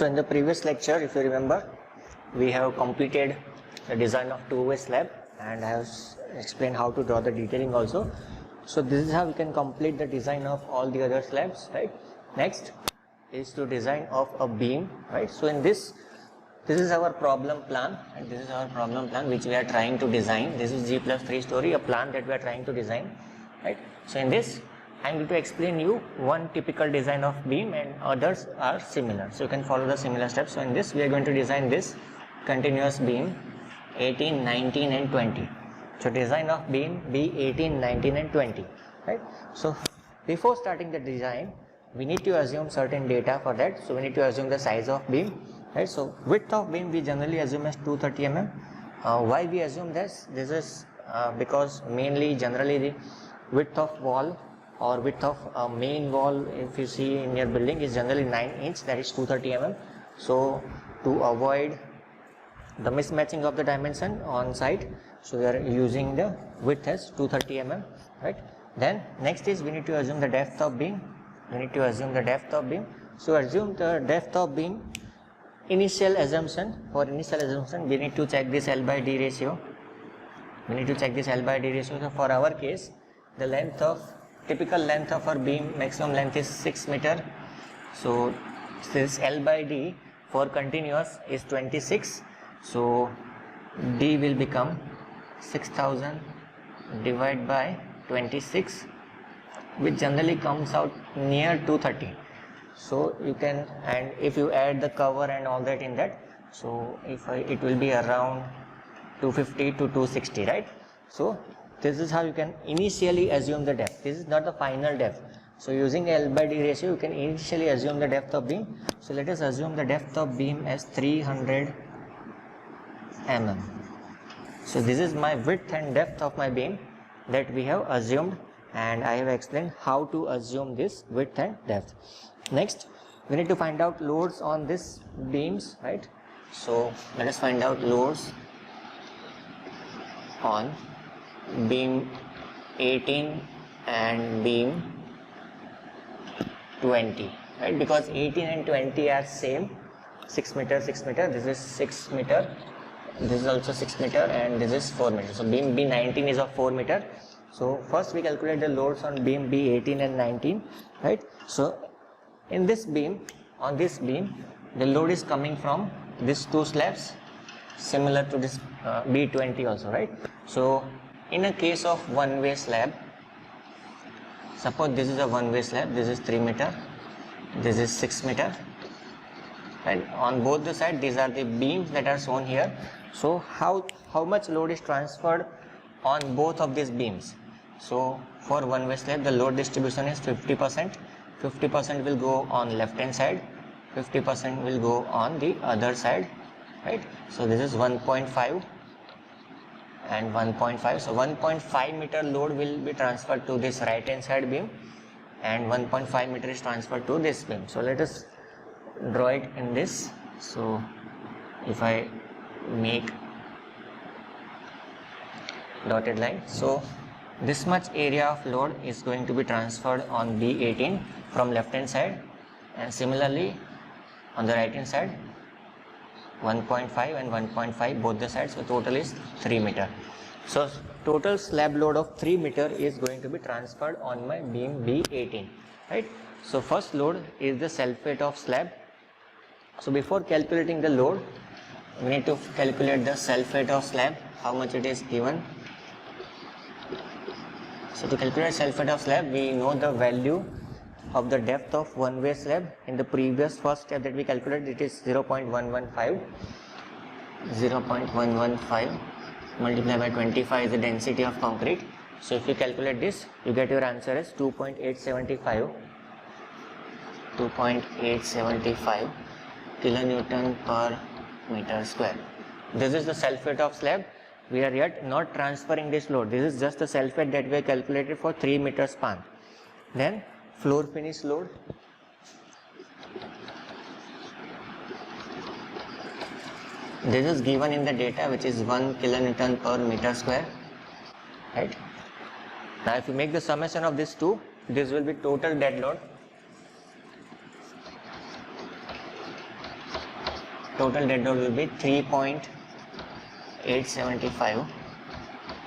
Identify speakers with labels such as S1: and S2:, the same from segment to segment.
S1: So in the previous lecture, if you remember, we have completed the design of two-way slab, and I have explained how to draw the detailing also. So this is how we can complete the design of all the other slabs, right? Next is to design of a beam, right? So in this is our problem plan, and this is our problem plan which we are trying to design. This is G+3 story, a plan that we are trying to design, right? So in this I am going to explain you one typical design of beam and others are similar. So you can follow the similar steps. So in this we are going to design this continuous beam 18, 19 and 20. So design of beam be 18, 19 and 20, right? So before starting the design we need to assume certain data for that. So we need to assume the size of beam, right? So width of beam we generally assume as 230 mm. Why we assume this? This is because mainly generally the width of wall or width of main wall, if you see in your building, is generally 9 inch, that is 230 mm. So to avoid the mismatching of the dimension on site, so we are using the width as 230 mm, right? Then next is we need to assume the depth of beam. We need to assume the depth of beam. So assume the depth of beam. Initial assumption, for initial assumption we need to check this L by D ratio. We need to check this L by D ratio. So for our case, the length of typical length of our beam, maximum length is 6 meter. So this L by D for continuous is 26. So D will become 6000 divided by 26, which generally comes out near 230. So you can, and if you add the cover and all that in that, so it will be around 250 to 260, right? So this is how you can initially assume the depth. This is not the final depth. So using L by D ratio you can initially assume the depth of beam. So let us assume the depth of beam as 300 mm. So this is my width and depth of my beam that we have assumed, and I have explained how to assume this width and depth. Next we need to find out loads on this beams, right? So let us find out loads on beam 18 and beam 20, right? Because 18 and 20 are same, 6 meter, 6 meter, this is 6 meter, this is also 6 meter, and this is 4 meter. So beam B19 is of 4 meter. So first we calculate the loads on beam B18 and 19, right? So in this beam, on this beam, the load is coming from these two slabs, similar to this B20 also, right? So in a case of one-way slab, suppose this is a one-way slab, this is 3 meter, this is 6 meter, and on both the sides these are the beams that are shown here. So how much load is transferred on both of these beams? So for one-way slab the load distribution is 50%. 50% will go on left hand side, 50% will go on the other side, right? So this is 1.5 and 1.5. So 1.5 meter load will be transferred to this right hand side beam, and 1.5 meter is transferred to this beam. So let us draw it in this. So if I make dotted line, so this much area of load is going to be transferred on B18 from left hand side, and similarly on the right hand side 1.5 and 1.5 both the sides. So total is 3 meter. So total slab load of 3 meter is going to be transferred on my beam B18, right? So first load is the sulfate of slab. So before calculating the load we need to calculate the sulfate of slab, how much it is given. So to calculate sulfate of slab we know the value of the depth of one-way slab. In the previous first step that we calculated, it is 0.115. 0.115 multiplied by 25 is the density of concrete. So if you calculate this, you get your answer as 2.875 kilonewton per meter square. This is the sulfate of slab. We are yet not transferring this load. This is just the sulfate that we have calculated for 3 meter span. Then floor finish load. This is given in the data, which is 1 kilonewton per meter square, right? Now if you make the summation of these two, this will be total dead load. total dead load will be 3.875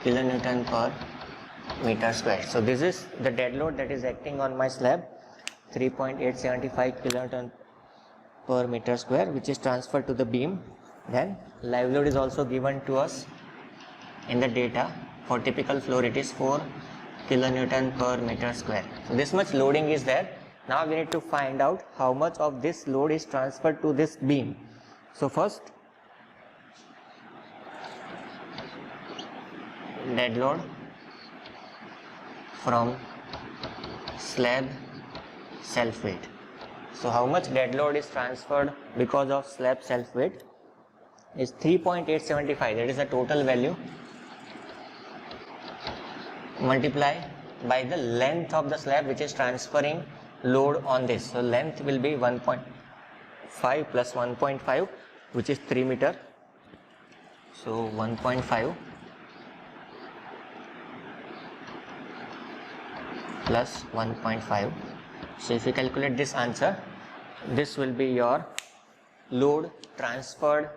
S1: kilonewton per meter square. So this is the dead load that is acting on my slab, 3.875 kilonewton per meter square, which is transferred to the beam. Then live load is also given to us in the data. For typical floor it is 4 kilonewton per meter square. So this much loading is there. Now we need to find out how much of this load is transferred to this beam. So first, dead load from slab self weight. So how much dead load is transferred because of slab self weight is 3.875, that is the total value, multiply by the length of the slab which is transferring load on this. So length will be 1.5 plus 1.5, which is 3 meter. So 1.5 plus 1.5. So if you calculate this answer, this will be your load transferred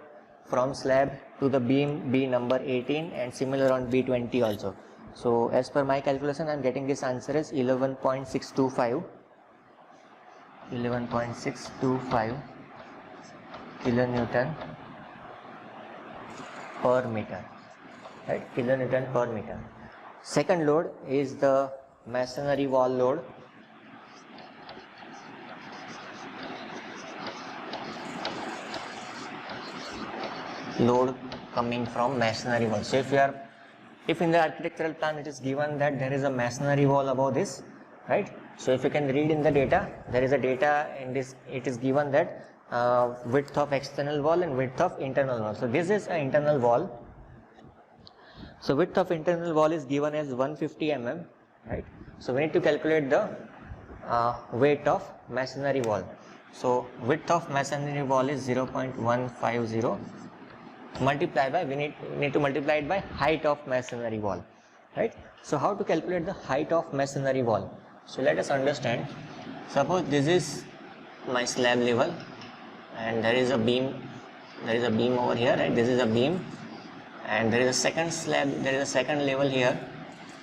S1: from slab to the beam B number 18, and similar on B20 also. So as per my calculation, I am getting this answer as 11.625 kilonewton per meter, right? Kilonewton per meter. Second load is the masonry wall load. Load coming from masonry wall. So if in the architectural plan it is given that there is a masonry wall above this, right? So if you can read in the data, there is a data in this, it is given that width of external wall and width of internal wall. So this is an internal wall. So width of internal wall is given as 150 mm, right? So we need to calculate the weight of masonry wall. So width of masonry wall is 0.150, multiply by, we need to multiply it by height of masonry wall, right? So how to calculate the height of masonry wall? So let us understand. Suppose this is my slab level and there is a beam over here, right? This is a beam and there is a second slab, there is a second level here.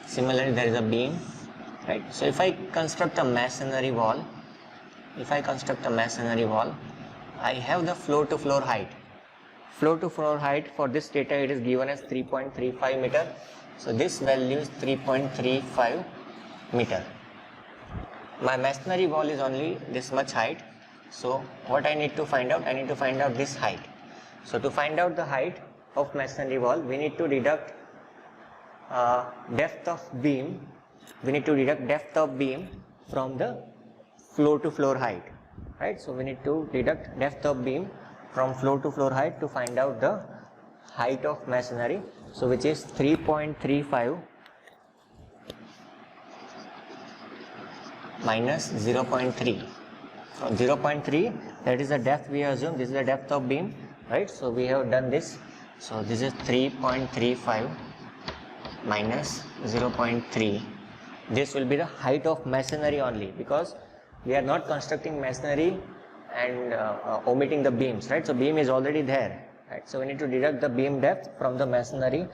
S1: Similarly there is a beam, right? So if I construct a masonry wall, I have the floor to floor height. Floor to floor height for this data it is given as 3.35 meter. So this value is 3.35 meter. My masonry wall is only this much height. So what I need to find out? I need to find out this height. So to find out the height of masonry wall, we need to deduct depth of beam. We need to deduct depth of beam from the floor to floor height, right? So we need to deduct depth of beam from floor to floor height to find out the height of masonry. So which is 3.35 minus 0.3. From 0.3, that is the depth we assume, this is the depth of beam, right? So we have done this. So this is 3.35 minus 0.3. This will be the height of masonry only, because we are not constructing masonry and omitting the beams, right? So beam is already there, right? So we need to deduct the beam depth from the masonry,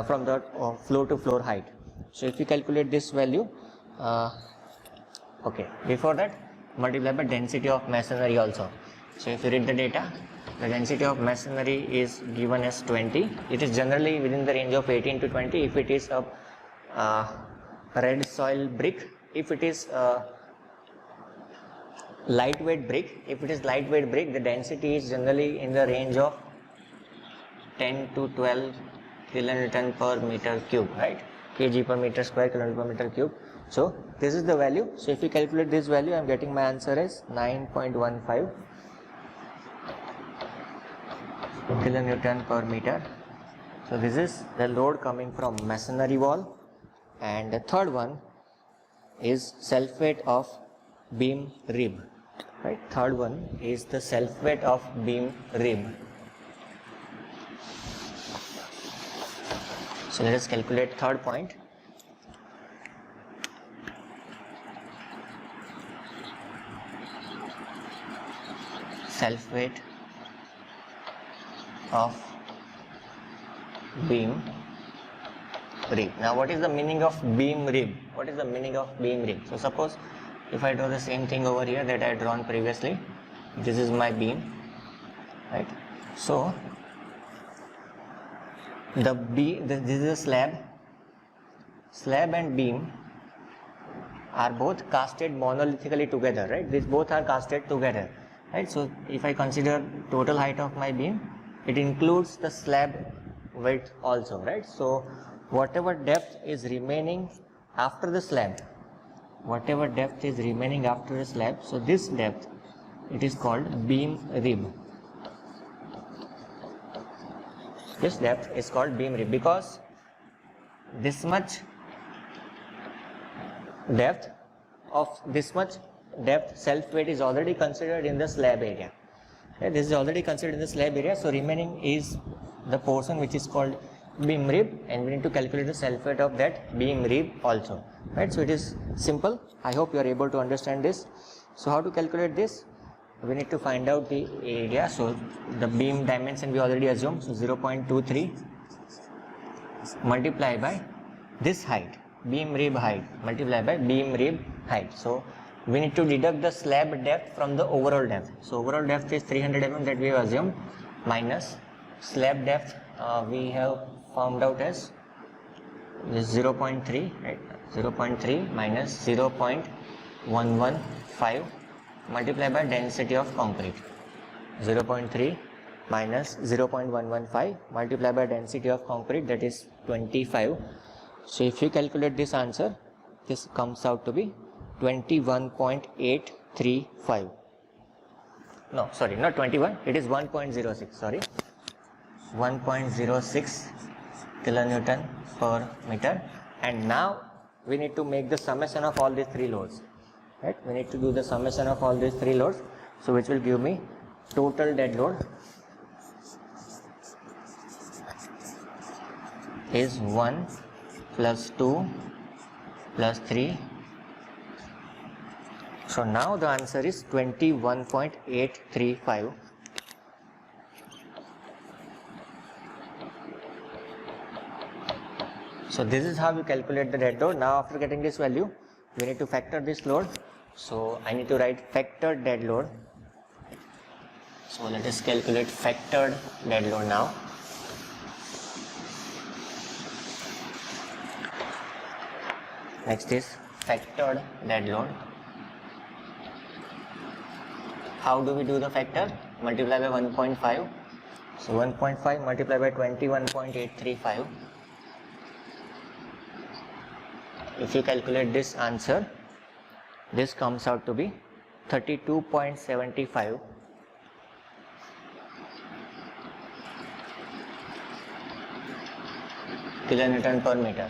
S1: from the floor to floor height. So if you calculate this value, okay, before that multiply by density of masonry also. So if you read the data, the density of masonry is given as 20. It is generally within the range of 18 to 20 if it is a red soil brick. If it is lightweight brick, the density is generally in the range of 10 to 12 kilonewton per meter cube, right? Kg per meter square, kilonewton per meter cube. So this is the value. So if you calculate this value, I am getting my answer as 9.15 kilonewton per meter. So this is the load coming from masonry wall. And the third one is self weight of beam rib, right? Third one is the self weight of beam rib. So let us calculate third point. Self weight of beam rib. Now what is the meaning of beam rib? What is the meaning of beam rib? So suppose if I draw the same thing over here that I had drawn previously, this is my beam, right? So this is a slab and beam are both casted monolithically together, right? These both are casted together, right? So if I consider total height of my beam, it includes the slab width also, right? So whatever depth is remaining after the slab, so this depth, it is called beam rib. This depth is called beam rib because this much depth self weight is already considered in the slab area. Okay, this is already considered in the slab area, so remaining is the portion which is called beam rib, and we need to calculate the self weight of that beam rib also, right? So it is simple. I hope you are able to understand this. So how to calculate this? We need to find out the area. So the beam dimension we already assumed, so 0.23 multiplied by this height, beam rib height, multiplied by beam rib height. So we need to deduct the slab depth from the overall depth. So overall depth is 300 mm that we have assumed, minus slab depth we have found out as this 0.3, right? 0.3 minus 0.115 multiplied by density of concrete. 0.3 minus 0.115 multiplied by density of concrete, that is 25. So if you calculate this answer, this comes out to be 21.835. No, sorry, not 21, it is 1.06, sorry. 1.06 kilonewton per meter. And now we need to make the summation of all these three loads, right? We need to do the summation of all these three loads, so which will give me total dead load is 1 plus 2 plus 3. So now the answer is 21.835. So this is how we calculate the dead load. Now after getting this value, we need to factor this load. So I need to write factored dead load. So let us calculate factored dead load now. Next is factored dead load. How do we do the factor? Multiply by 1.5. So 1.5 multiplied by 21.835. If you calculate this answer, this comes out to be 32.75 kilonewton per meter.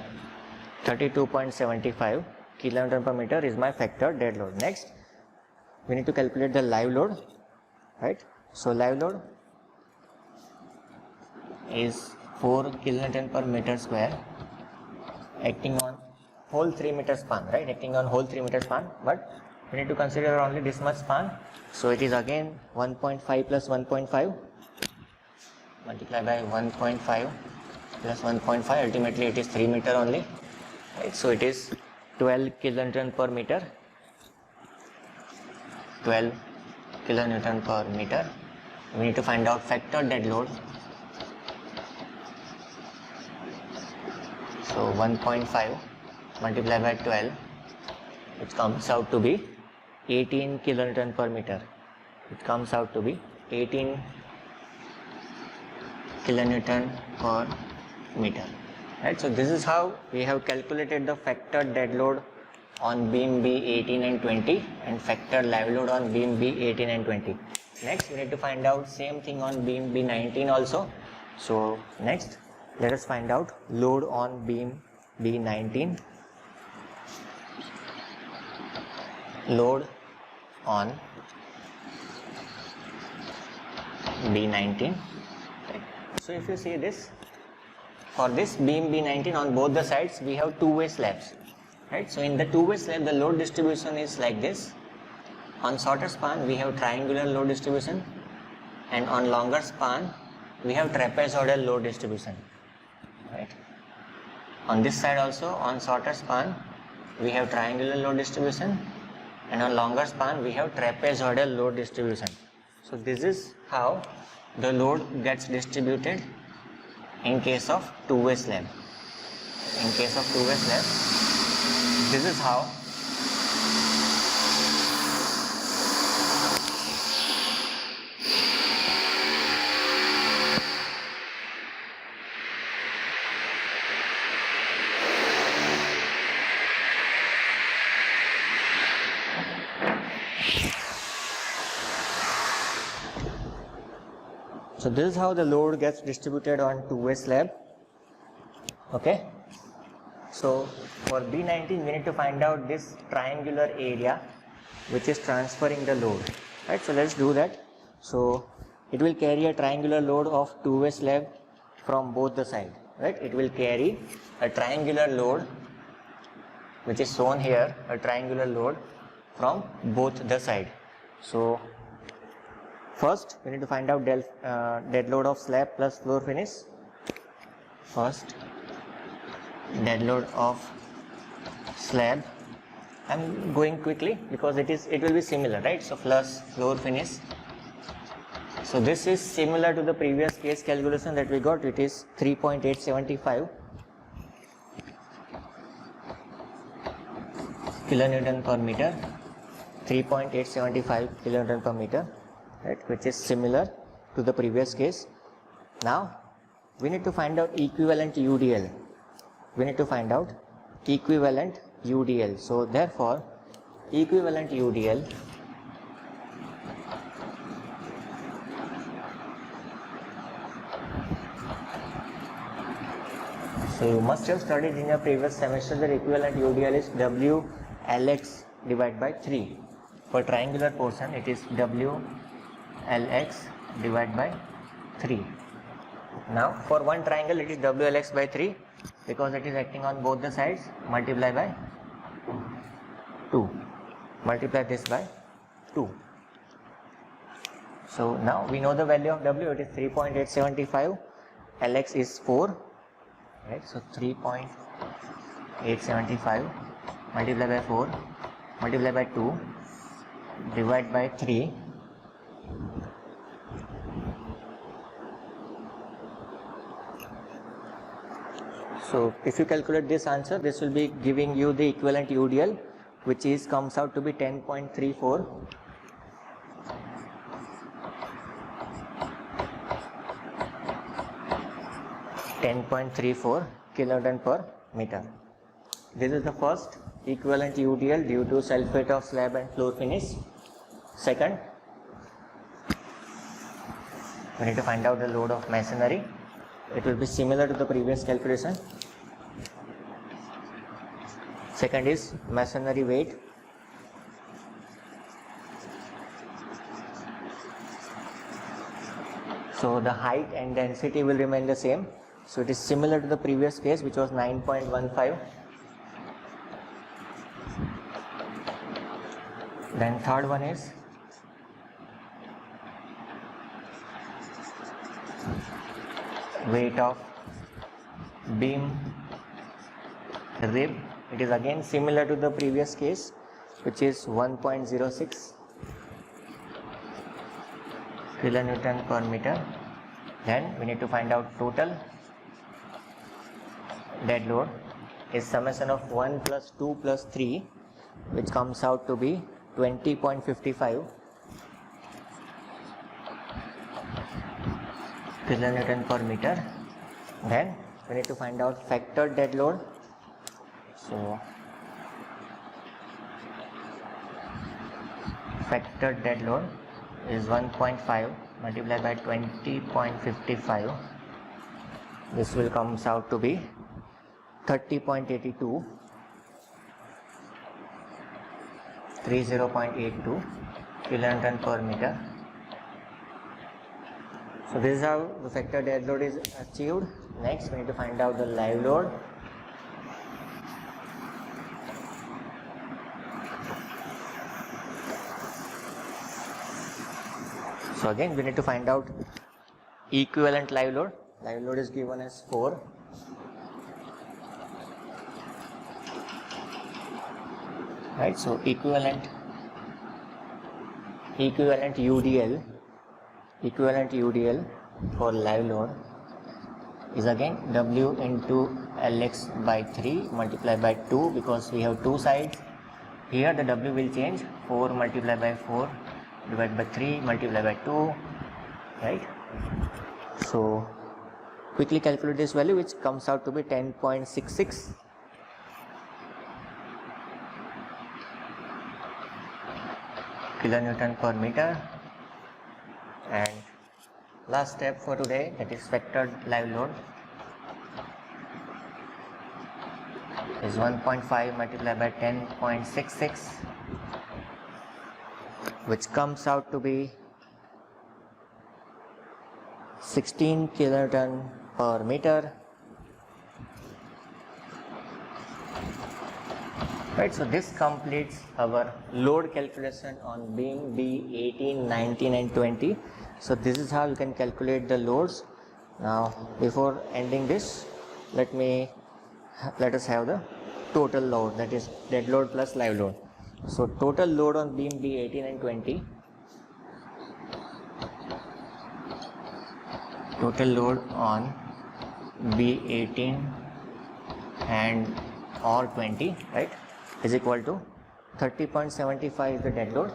S1: 32.75 kilonewton per meter is my factored dead load. Next, we need to calculate the live load, right? So live load is 4 kilonewton per meter square acting on whole 3 meter span, right? Acting on whole 3 meter span, but we need to consider only this much span. So it is again 1.5 plus 1.5 multiplied by 1.5 plus 1.5, ultimately it is 3 meter only, right? So it is 12 kilonewton per meter. 12 kilonewton per meter. We need to find out factored dead load. So 1.5 multiplied by 12, which comes out to be 18 kilonewton per meter. It comes out to be 18 kilonewton per meter, right? So this is how we have calculated the factored dead load on beam B 18 and 20 and factored live load on beam B 18 and 20. Next we need to find out same thing on beam B 19 also. So next let us find out load on beam B 19. Load on B19. Right. So if you see this, for this beam B19 on both the sides we have two-way slabs, right? So in the two-way slab the load distribution is like this. On shorter span we have triangular load distribution, and on longer span we have trapezoidal load distribution, right? On this side also, on shorter span, we have triangular load distribution, and on longer span, we have trapezoidal load distribution. So this is how the load gets distributed in case of two-way slab. In case of two-way slab, this is how the load gets distributed on two-way slab. Okay. So for B19, we need to find out this triangular area which is transferring the load, right? So let's do that. So it will carry a triangular load of two-way slab from both the sides, right? It will carry a triangular load which is shown here, a triangular load from both the side. So first we need to find out dead load of slab plus floor finish. First, dead load of slab. I'm going quickly because it will be similar, right? So plus floor finish. So this is similar to the previous case calculation that we got. It is 3.875 kilonewton per meter. 3.875 kilonewton per meter, right? Which is similar to the previous case. Now we need to find out equivalent UDL. We need to find out equivalent UDL. So therefore, equivalent UDL so you must have studied in your previous semester that equivalent UDL is WLX divided by 3. For triangular portion, it is WLX divided by 3. Now for one triangle, it is WLX by 3 because it is acting on both the sides. Multiply by 2. Multiply this by 2. So now we know the value of W. It is 3.875. LX is 4. Right. So 3.875 multiply by 4 multiply by 2 divide by 3. So if you calculate this answer, this will be giving you the equivalent UDL, which is comes out to be 10.34 kilonewton per meter. This is the first equivalent UDL due to sulfate of slab and floor finish. Second, we need to find out the load of masonry. It will be similar to the previous calculation. Second is masonry weight. So the height and density will remain the same. So it is similar to the previous case, which was 9.15. Then third one is weight of beam rib. It is again similar to the previous case, which is 1.06 kilonewton per meter. Then we need to find out total dead load is summation of 1 plus 2 plus 3, which comes out to be 20.55 kilonewton per meter. Then we need to find out factor dead load. So factor dead load is 1.5 multiplied by 20.55. This will comes out to be 30.82 kilonewton per meter. So this is how the factor dead load is achieved. Next, we need to find out the live load. So again, we need to find out equivalent live load. Live load is given as 4. Right, so equivalent UDL for live load is again W into Lx by 3 multiplied by 2, because we have two sides. Here the W will change, 4 multiplied by 4 divided by 3 multiplied by 2, right? So quickly calculate this value, which comes out to be 10.66 kilonewton per meter. And last step for today, that is vectored live load, is 1.5 multiplied by 10.66, which comes out to be 16 kilonewton per meter. Right, so this completes our load calculation on beam B18, 19 and 20. So this is how you can calculate the loads. Now before ending this, let us have the total load, that is dead load plus live load. So total load on beam B18 and 20, total load on B18 and or 20, right, is equal to 30.75 is the dead load,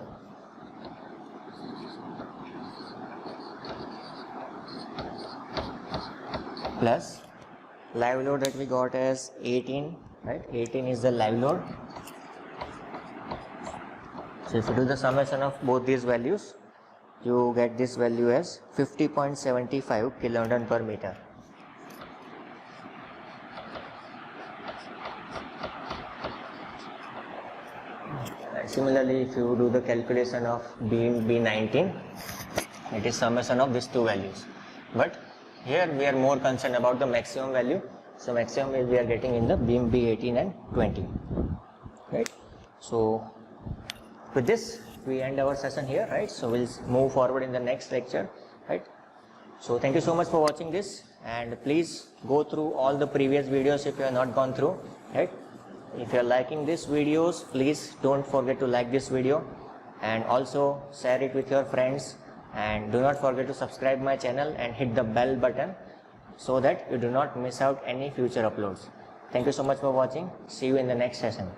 S1: plus live load that we got as 18, right, 18 is the live load. So if you do the summation of both these values, you get this value as 50.75 kilonewton per meter. Similarly, if you do the calculation of beam B19, it is summation of these two values. But here we are more concerned about the maximum value. So maximum value we are getting in the beam B18 and 20. Right. So with this we end our session here. Right. So we'll move forward in the next lecture. Right. So thank you so much for watching this, and please go through all the previous videos if you have not gone through. Right. If you are liking these videos, please don't forget to like this video and also share it with your friends, and do not forget to subscribe my channel and hit the bell button so that you do not miss out any future uploads. Thank you so much for watching. See you in the next session.